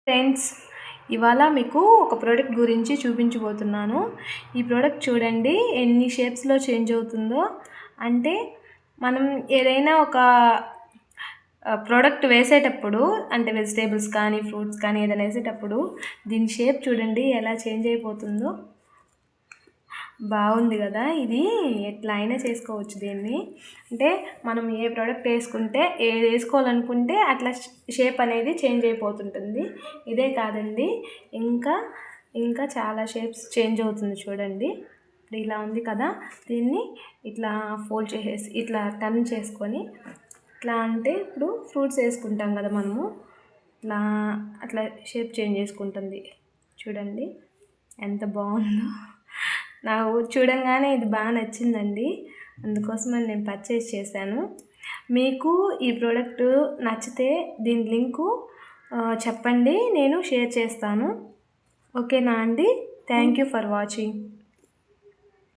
Friends, ఇవాళ మీకు ఒక ప్రోడక్ట్ గురించి చూపించబోతున్నాను. ఈ ప్రోడక్ట్ చూడండి ఎన్ని షేప్స్లో చేంజ్ అవుతుందో. అంటే మనం ఏదైనా ఒక ప్రోడక్ట్ వేసేటప్పుడు, అంటే వెజిటేబుల్స్ కానీ ఫ్రూట్స్ కానీ ఏదైనా వేసేటప్పుడు దీని షేప్ చూడండి ఎలా చేంజ్ అయిపోతుందో. బాగుంది కదా. ఇది ఎట్లా అయినా చేసుకోవచ్చు దీన్ని. అంటే మనం ఏ ప్రోడక్ట్ వేసుకుంటే ఏది వేసుకోవాలనుకుంటే అట్లా షేప్ అనేది చేంజ్ అయిపోతుంటుంది. ఇదే కాదండి, ఇంకా ఇంకా చాలా షేప్స్ చేంజ్ అవుతుంది చూడండి. ఇప్పుడు ఇలా ఉంది కదా, దీన్ని ఇట్లా ఫోల్డ్ చేసేసి ఇట్లా టర్న్ చేసుకొని ఇట్లా అంటే ఇప్పుడు ఫ్రూట్స్ వేసుకుంటాం కదా మనము, ఇట్లా అట్లా షేప్ చేంజ్ చేసుకుంటుంది చూడండి. ఎంత బాగుందో. నాకు చూడంగానే ఇది బాగా నచ్చిందండి, అందుకోసమని నేను పర్చేస్ చేశాను. మీకు ఈ ప్రోడక్ట్ నచ్చితే దీని లింకు చెప్పండి, నేను షేర్ చేస్తాను. ఓకేనా అండి? Thank you for watching.